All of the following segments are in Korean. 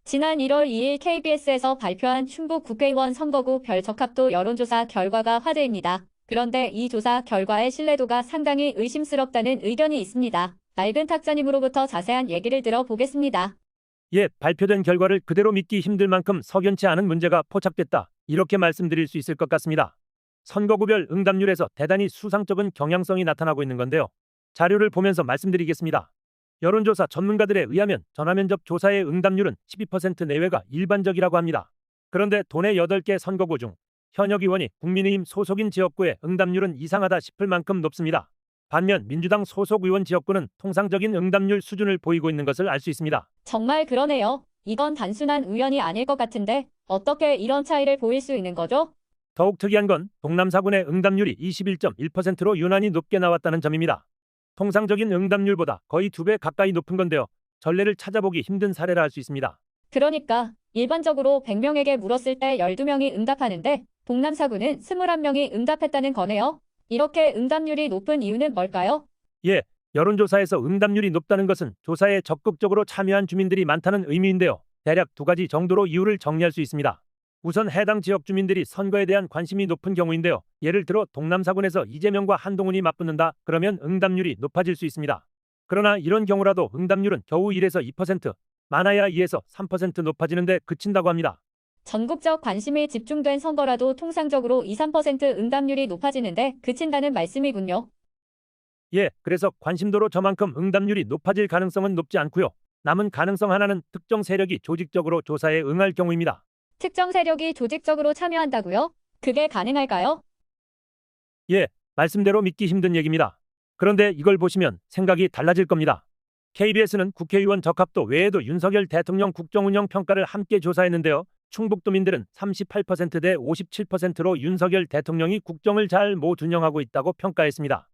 지난 1월 2일 KBS에서 발표한 충북 국회의원 선거구 별적합도 여론조사 결과가 화제입니다. 그런데 이 조사 결과의 신뢰도가 상당히 의심스럽다는 의견이 있습니다. 낡은 탁자님으로부터 자세한 얘기를 들어보겠습니다. 예, 발표된 결과를 그대로 믿기 힘들 만큼 석연치 않은 문제가 포착됐다. 이렇게 말씀드릴 수 있을 것 같습니다. 선거구별 응답률에서 대단히 수상쩍은 경향성이 나타나고 있는 건데요. 자료를 보면서 말씀드리겠습니다. 여론조사 전문가들에 의하면 전화면접 조사의 응답률은 12% 내외가 일반적이라고 합니다. 그런데 도내 8개 선거구 중 현역 의원이 국민의힘 소속인 지역구의 응답률은 이상하다 싶을 만큼 높습니다. 반면 민주당 소속 의원 지역구는 통상적인 응답률 수준을 보이고 있는 것을 알 수 있습니다. 정말 그러네요. 이건 단순한 우연이 아닐 것 같은데 어떻게 이런 차이를 보일 수 있는 거죠? 더욱 특이한 건 동남 4군의 응답률이 21.1%로 유난히 높게 나왔다는 점입니다. 통상적인 응답률보다 거의 2배 가까이 높은 건데요. 전례를 찾아보기 힘든 사례라 할 수 있습니다. 그러니까 일반적으로 100명에게 물었을 때 12명이 응답하는데 동남 4구는 21명이 응답했다는 거네요. 이렇게 응답률이 높은 이유는 뭘까요? 예, 여론조사에서 응답률이 높다는 것은 조사에 적극적으로 참여한 주민들이 많다는 의미인데요. 대략 2가지 정도로 이유를 정리할 수 있습니다. 우선 해당 지역 주민들이 선거에 대한 관심이 높은 경우인데요. 예를 들어 동남 4군에서 이재명과 한동훈이 맞붙는다. 그러면 응답률이 높아질 수 있습니다. 그러나 이런 경우라도 응답률은 겨우 1에서 2%, 많아야 2에서 3% 높아지는데 그친다고 합니다. 전국적 관심이 집중된 선거라도 통상적으로 2, 3% 응답률이 높아지는데 그친다는 말씀이군요. 예, 그래서 관심도로 저만큼 응답률이 높아질 가능성은 높지 않고요. 남은 가능성 하나는 특정 세력이 조직적으로 조사에 응할 경우입니다. 특정 세력이 조직적으로 참여한다고요? 그게 가능할까요? 예, 말씀대로 믿기 힘든 얘기입니다. 그런데 이걸 보시면 생각이 달라질 겁니다. KBS는 국회의원 적합도 외에도 윤석열 대통령 국정운영 평가를 함께 조사했는데요. 충북도민들은 38%대 57%로 윤석열 대통령이 국정을 잘 못 운영하고 있다고 평가했습니다.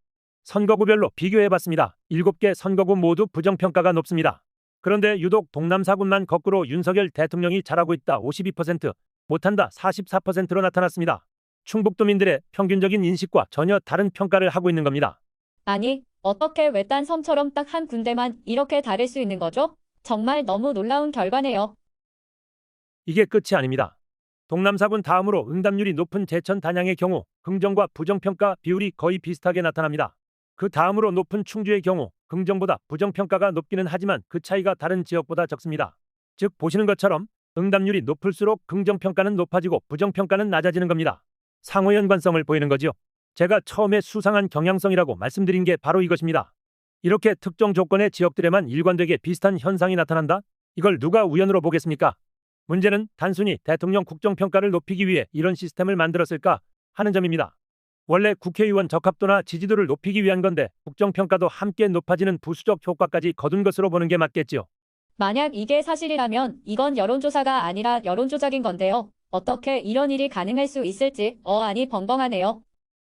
선거구별로 비교해봤습니다. 7개 선거구 모두 부정평가가 높습니다. 그런데 유독 동남 4군만 거꾸로 윤석열 대통령이 잘하고 있다 52%, 못한다 44%로 나타났습니다. 충북도민들의 평균적인 인식과 전혀 다른 평가를 하고 있는 겁니다. 아니, 어떻게 외딴 섬처럼 딱 한 군데만 이렇게 다를 수 있는 거죠? 정말 너무 놀라운 결과네요. 이게 끝이 아닙니다. 동남 4군 다음으로 응답률이 높은 제천 단양의 경우 긍정과 부정평가 비율이 거의 비슷하게 나타납니다. 그 다음으로 높은 충주의 경우 긍정보다 부정평가가 높기는 하지만 그 차이가 다른 지역보다 적습니다. 즉 보시는 것처럼 응답률이 높을수록 긍정평가는 높아지고 부정평가는 낮아지는 겁니다. 상호 연관성을 보이는 거지요. 제가 처음에 수상한 경향성이라고 말씀드린 게 바로 이것입니다. 이렇게 특정 조건의 지역들에만 일관되게 비슷한 현상이 나타난다? 이걸 누가 우연으로 보겠습니까? 문제는 단순히 대통령 국정평가를 높이기 위해 이런 시스템을 만들었을까 하는 점입니다. 원래 국회의원 적합도나 지지도를 높이기 위한 건데 국정평가도 함께 높아지는 부수적 효과까지 거둔 것으로 보는 게 맞겠지요. 만약 이게 사실이라면 이건 여론조사가 아니라 여론조작인 건데요. 어떻게 이런 일이 가능할 수 있을지 아니 벙벙하네요.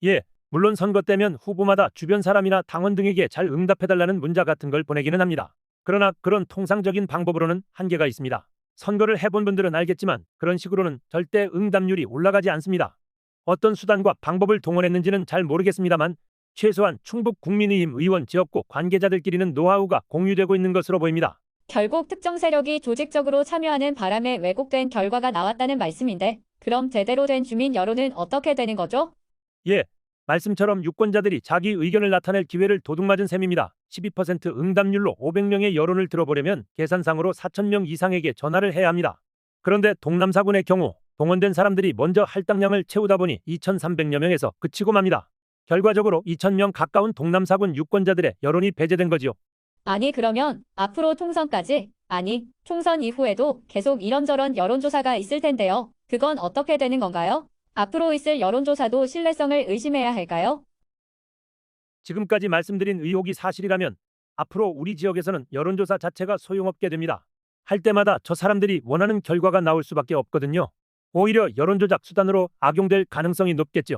예, 물론 선거 때면 후보마다 주변 사람이나 당원 등에게 잘 응답해달라는 문자 같은 걸 보내기는 합니다. 그러나 그런 통상적인 방법으로는 한계가 있습니다. 선거를 해본 분들은 알겠지만 그런 식으로는 절대 응답률이 올라가지 않습니다. 어떤 수단과 방법을 동원했는지는 잘 모르겠습니다만 최소한 충북 국민의힘 의원 지역구 관계자들끼리는 노하우가 공유되고 있는 것으로 보입니다. 결국 특정 세력이 조직적으로 참여하는 바람에 왜곡된 결과가 나왔다는 말씀인데 그럼 제대로 된 주민 여론은 어떻게 되는 거죠? 예, 말씀처럼 유권자들이 자기 의견을 나타낼 기회를 도둑맞은 셈입니다. 12% 응답률로 500명의 여론을 들어보려면 계산상으로 4,000명 이상에게 전화를 해야 합니다. 그런데 동남 4군의 경우 동원된 사람들이 먼저 할당량을 채우다 보니 2,300여 명에서 그치고 맙니다. 결과적으로 2,000명 가까운 동남 4군 유권자들의 여론이 배제된 거지요. 아니 그러면 앞으로 총선까지 총선 이후에도 계속 이런저런 여론조사가 있을 텐데요. 그건 어떻게 되는 건가요? 앞으로 있을 여론조사도 신뢰성을 의심해야 할까요? 지금까지 말씀드린 의혹이 사실이라면 앞으로 우리 지역에서는 여론조사 자체가 소용없게 됩니다. 할 때마다 저 사람들이 원하는 결과가 나올 수밖에 없거든요. 오히려 여론조작 수단으로 악용될 가능성이 높겠죠.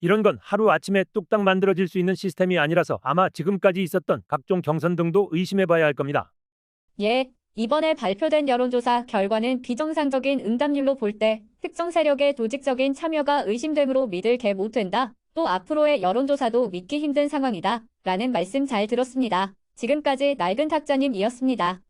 이런 건 하루아침에 뚝딱 만들어질 수 있는 시스템이 아니라서 아마 지금까지 있었던 각종 경선 등도 의심해봐야 할 겁니다. 예, 이번에 발표된 여론조사 결과는 비정상적인 응답률로 볼 때 특정 세력의 조직적인 참여가 의심되므로 믿을 게 못 된다. 또 앞으로의 여론조사도 믿기 힘든 상황이다. 라는 말씀 잘 들었습니다. 지금까지 낡은 탁자님이었습니다.